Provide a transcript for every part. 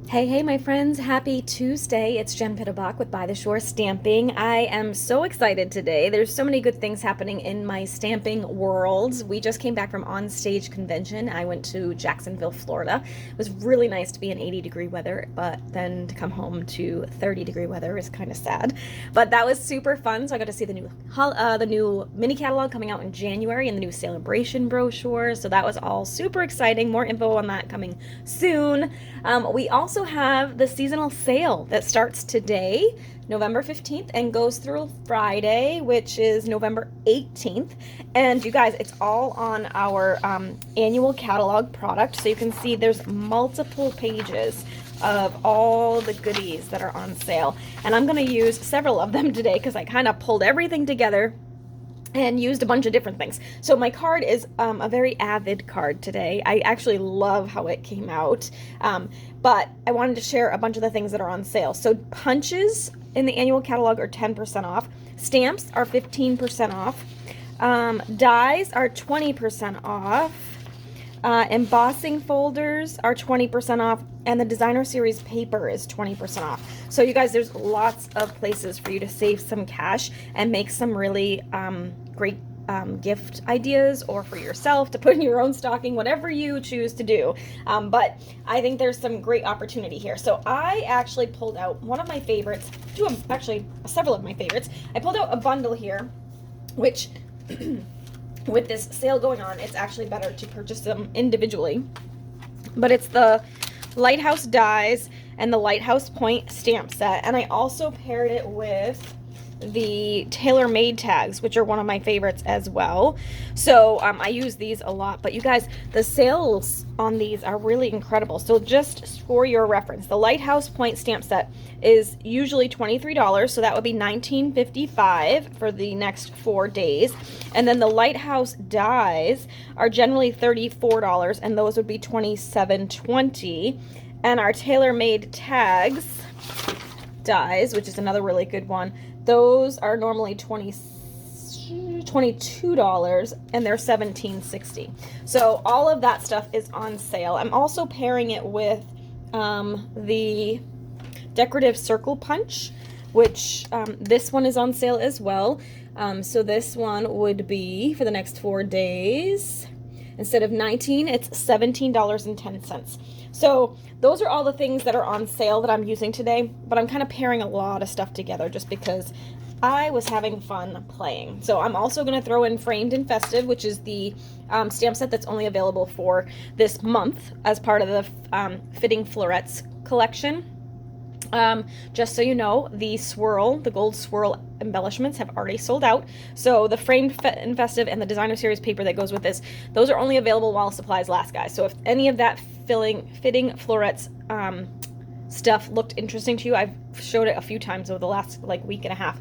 Hey, my friends, happy Tuesday. It's Jen Pittelbach with By the Shore Stamping. I am so excited today. There's so many good things happening in my stamping world. We just came back from On-Stage Convention. I went to Jacksonville, Florida. It was really nice to be in 80-degree weather, but then to come home to 30-degree weather is kind of sad. But that was super fun. So I got to see the new mini catalog coming out in January and the new celebration brochure. So that was all super exciting. More info on that coming soon. We also have the seasonal sale that starts today, November 15th, and goes through Friday, which is November 18th. And you guys, it's all on our annual catalog product. So you can see there's multiple pages of all the goodies that are on sale. And I'm going to use several of them today because I kind of pulled everything together and used a bunch of different things. So my card is a very avid card today. I actually love how it came out, but I wanted to share a bunch of the things that are on sale. So punches in the annual catalog are 10% off. Stamps are 15% off. Dies are 20% off. Embossing folders are 20% off, and the designer series paper is 20% off. So you guys, there's lots of places for you to save some cash and make some really great gift ideas, or for yourself to put in your own stocking, whatever you choose to do. But I think there's some great opportunity here. So I actually pulled out one of my favorites, several of my favorites. I pulled out a bundle here, which with this sale going on, it's actually better to purchase them individually. But it's the Lighthouse Dies and the Lighthouse Point Stamp set. And I also paired it with the Tailor Made Tags, which are one of my favorites as well. So I use these a lot. But you guys, the sales on these are really incredible. So just for your reference, the Lighthouse Point Stamp set is usually $23, so that would be $19.55 for the next 4 days. And then the Lighthouse Dies are generally $34, and those would be $27.20. And our Tailor Made Tags Dies, which is another really good one, those are normally $22, and they're $17.60. So all of that stuff is on sale. I'm also pairing it with the Decorative Circle Punch, which this one is on sale as well. So this one would be, for the next 4 days, instead of $19, it's $17.10. So those are all the things that are on sale that I'm using today, but I'm kind of pairing a lot of stuff together just because I was having fun playing. So I'm also going to throw in Framed and Festive, which is the stamp set that's only available for this month as part of the Fitting Florets collection. Just so you know, the gold swirl embellishments have already sold out. So the Framed and Festive and the designer series paper that goes with this, those are only available while supplies last, guys. So if any of that fitting florets stuff looked interesting to you, I've showed it a few times over the last week and a half.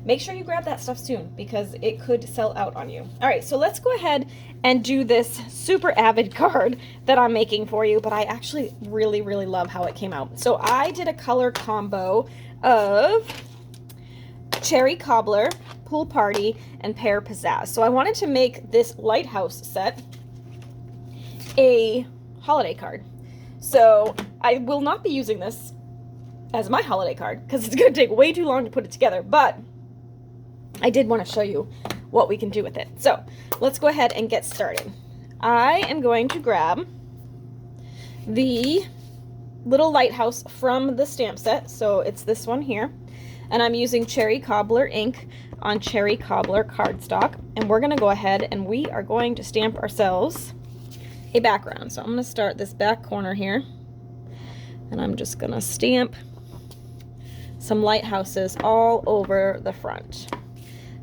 Make sure you grab that stuff soon because it could sell out on you. All right, so let's go ahead and do this super avid card that I'm making for you, but I actually really, really love how it came out. So I did a color combo of Cherry Cobbler, Pool Party, and Pear Pizzazz. So I wanted to make this Lighthouse set a holiday card. So I will not be using this as my holiday card because it's going to take way too long to put it together, but I did want to show you what we can do with it. So let's go ahead and get started. I am going to grab the little lighthouse from the stamp set. So it's this one here. And I'm using Cherry Cobbler ink on Cherry Cobbler cardstock. And we're going to go ahead and we are going to stamp ourselves a background. So I'm going to start this back corner here. And I'm just going to stamp some lighthouses all over the front.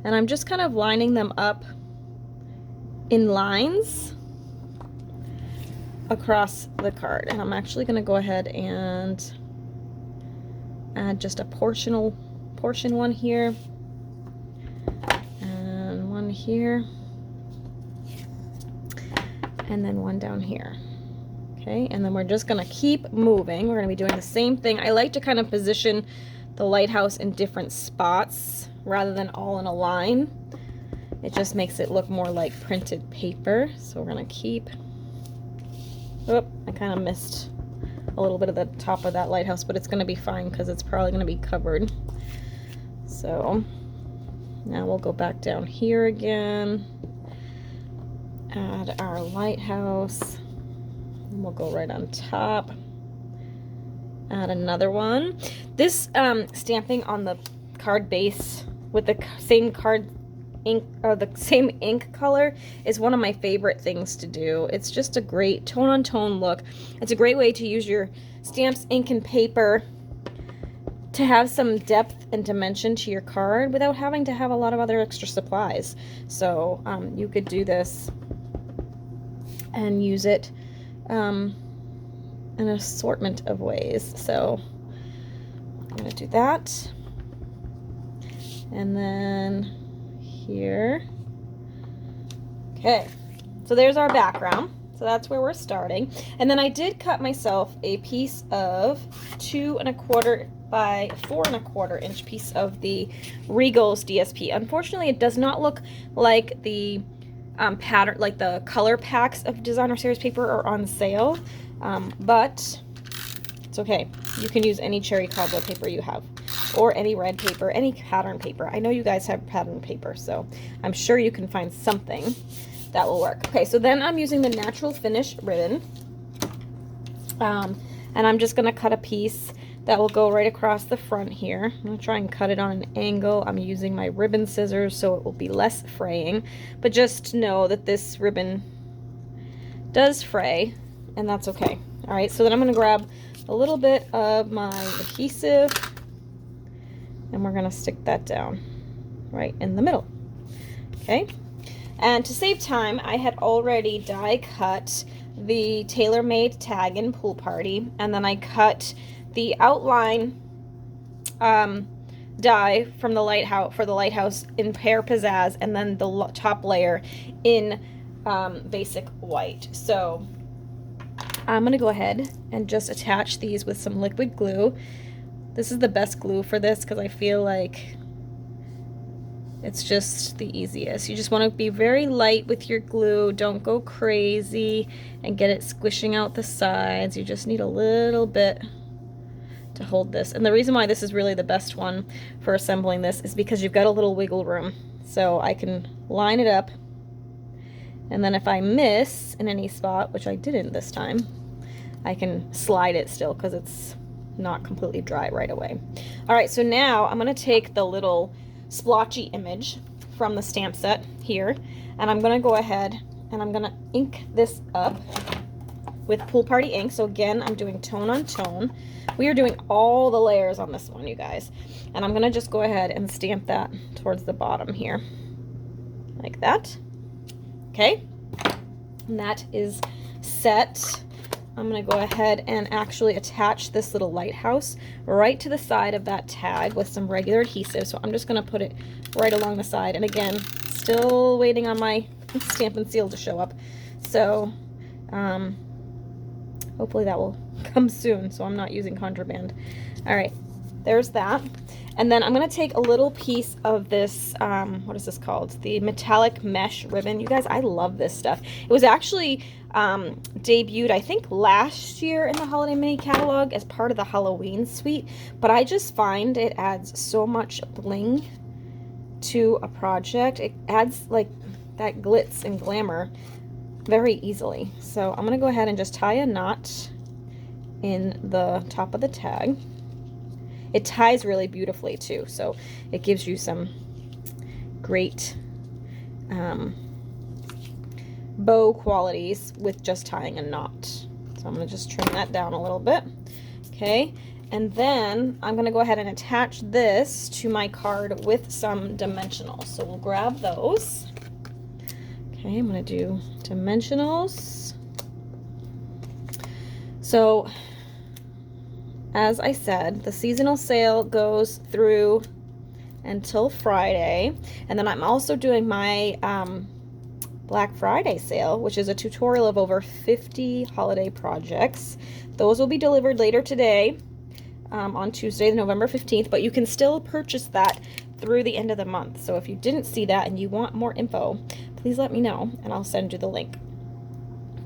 And I'm just kind of lining them up in lines across the card. And I'm actually going to go ahead and add just a portion one here and one here and then one down here. Okay, and then we're just going to keep moving. We're going to be doing the same thing. I like to kind of position the lighthouse in different spots rather than all in a line. It just makes it look more like printed paper. So we're going to keep, oh, I kind of missed a little bit of the top of that lighthouse, but it's going to be fine because it's probably going to be covered. So now we'll go back down here again, add our lighthouse, and we'll go right on top, add another one. This stamping on the card base with the same card ink, or the same ink color, is one of my favorite things to do. It's just a great tone on tone look. It's a great way to use your stamps, ink, and paper to have some depth and dimension to your card without having to have a lot of other extra supplies. So you could do this and use it in an assortment of ways. So I'm going to do that. And then here. Okay, so there's our background. So that's where we're starting. And then I did cut myself a piece of 2 1/4 by 4 1/4 inch piece of the Regal's DSP. Unfortunately, it does not look like the pattern, like the color packs of designer series paper are on sale, but it's okay. You can use any cherry cobbler paper you have, or any red paper, any pattern paper. I know you guys have pattern paper, so I'm sure you can find something that will work. Okay, so then I'm using the natural finish ribbon, and I'm just gonna cut a piece that will go right across the front here. I'm gonna try and cut it on an angle. I'm using my ribbon scissors so it will be less fraying, but just know that this ribbon does fray, and that's okay. All right, so then I'm gonna grab a little bit of my adhesive, and we're gonna stick that down right in the middle. Okay, and to save time, I had already die cut the Tailor Made Tag in Pool Party, and then I cut the outline die from the lighthouse, for the lighthouse, in Pear Pizzazz, and then the top layer in basic white. So I'm gonna go ahead and just attach these with some liquid glue. This is the best glue for this because I feel like it's just the easiest. You just want to be very light with your glue. Don't go crazy and get it squishing out the sides. You just need a little bit to hold this. And the reason why this is really the best one for assembling this is because you've got a little wiggle room. So I can line it up, and then if I miss in any spot, which I didn't this time, I can slide it still because it's not completely dry right away. All right, so now I'm going to take the little splotchy image from the stamp set here, and I'm going to go ahead and I'm going to ink this up with Pool Party ink. So again, I'm doing tone on tone. We are doing all the layers on this one, you guys. And I'm going to just go ahead and stamp that towards the bottom here, like that. Okay, and that is set. I'm going to go ahead and actually attach this little lighthouse right to the side of that tag with some regular adhesive. So I'm just going to put it right along the side. And again, still waiting on my Stampin' Seal to show up. So hopefully that will come soon, so I'm not using contraband. All right, there's that. And then I'm going to take a little piece of this, what is this called? The metallic mesh ribbon. You guys, I love this stuff. It was actually debuted, I think, last year in the Holiday Mini Catalog as part of the Halloween suite, but I just find it adds so much bling to a project. It adds like that glitz and glamour very easily. So I'm going to go ahead and just tie a knot in the top of the tag. It ties really beautifully too, so it gives you some great bow qualities with just tying a knot. So I'm going to just trim that down a little bit. Okay, and then I'm going to go ahead and attach this to my card with some dimensionals. So we'll grab those. Okay, I'm going to do dimensionals. So as I said, the seasonal sale goes through until Friday, and then I'm also doing my Black Friday sale, which is a tutorial of over 50 holiday projects. Those will be delivered later today, on Tuesday, November 15th, but you can still purchase that through the end of the month. So if you didn't see that and you want more info, please let me know and I'll send you the link.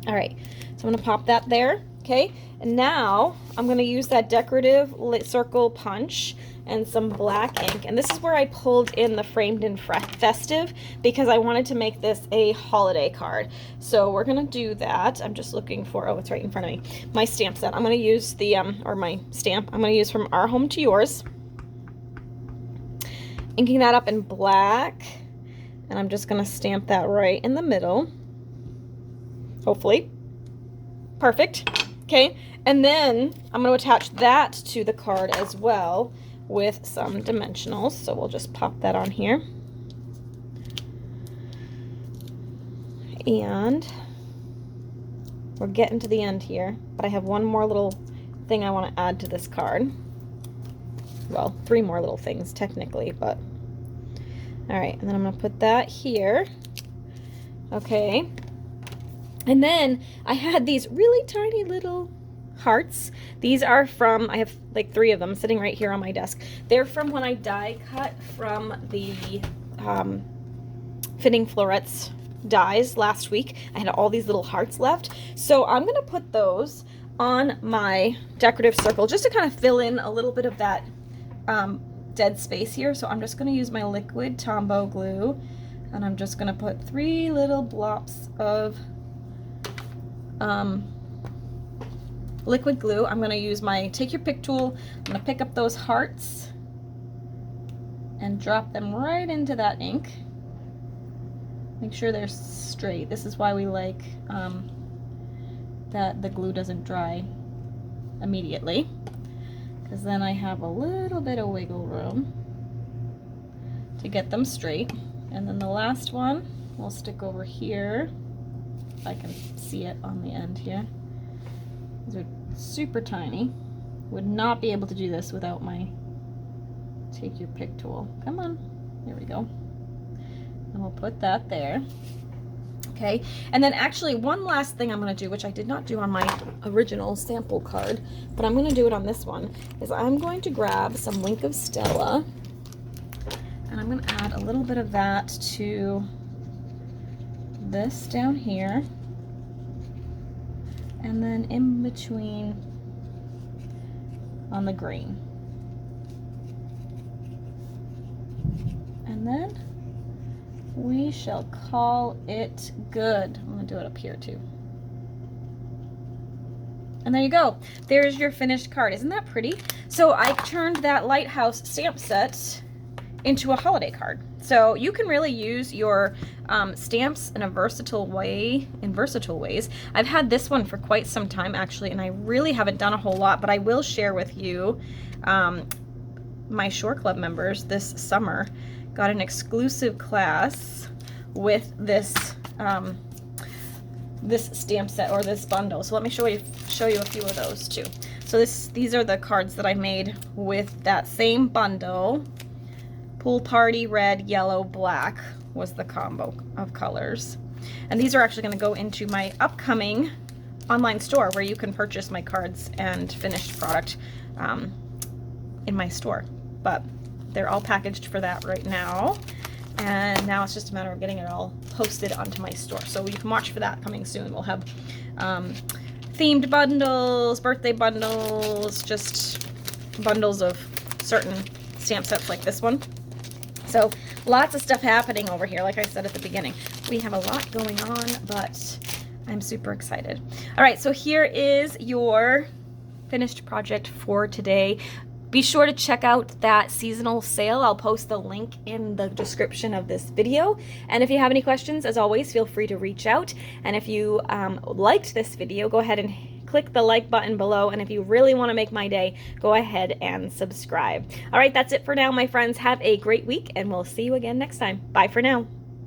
All right, so I'm gonna pop that there, okay? And now I'm gonna use that Decorative Circle Punch and some black ink. And this is where I pulled in the Framed in Festive because I wanted to make this a holiday card. So we're gonna do that. I'm just looking for, oh, it's right in front of me, my stamp set. I'm gonna use the, or my stamp, I'm gonna use from Our Home to Yours. Inking that up in black. And I'm just gonna stamp that right in the middle. Hopefully. Perfect. Okay. And then I'm going to attach that to the card as well with some dimensionals. So we'll just pop that on here. And we're getting to the end here, but I have one more little thing I want to add to this card. Well, 3 more little things technically, but all right. And then I'm going to put that here. Okay. And then I had these really tiny little hearts. These are from, I have like 3 of them sitting right here on my desk. They're from when I die cut from the Fitting Florets dies last week. I had all these little hearts left. So I'm going to put those on my decorative circle just to kind of fill in a little bit of that dead space here. So I'm just going to use my liquid Tombow glue, and I'm just going to put 3 little blops of liquid glue. I'm going to use my Take Your Pick tool. I'm going to pick up those hearts and drop them right into that ink. Make sure they're straight. This is why we like that the glue doesn't dry immediately, because then I have a little bit of wiggle room to get them straight. And then the last one we'll stick over here. If I can see it on the end here. These are super tiny. Would not be able to do this without my Take Your Pick tool. Come on, there we go. And we'll put that there. Okay, and then actually one last thing I'm going to do, which I did not do on my original sample card, but I'm going to do it on this one, is I'm going to grab some Wink of Stella, and I'm going to add a little bit of that to this down here, and then in between on the green. And then we shall call it good. I'm going to do it up here too. And there you go. There's your finished card. Isn't that pretty? So I turned that Lighthouse stamp set into a holiday card. So you can really use your stamps in a versatile way, in versatile ways. I've had this one for quite some time actually, and I really haven't done a whole lot, but I will share with you, my Shore Club members this summer got an exclusive class with this this stamp set, or this bundle. So let me show you a few of those too. So these are the cards that I made with that same bundle. Pool Party Red, Yellow, Black was the combo of colors. And these are actually going to go into my upcoming online store where you can purchase my cards and finished product in my store. But they're all packaged for that right now. And now it's just a matter of getting it all posted onto my store. So you can watch for that coming soon. We'll have themed bundles, birthday bundles, just bundles of certain stamp sets like this one. So lots of stuff happening over here. Like I said at the beginning, we have a lot going on, but I'm super excited. All right, so here is your finished project for today. Be sure to check out that seasonal sale. I'll post the link in the description of this video. And if you have any questions, as always, feel free to reach out. And if you liked this video, go ahead and click the like button below. And if you really want to make my day, go ahead and subscribe. All right, that's it for now, my friends. Have a great week, and we'll see you again next time. Bye for now.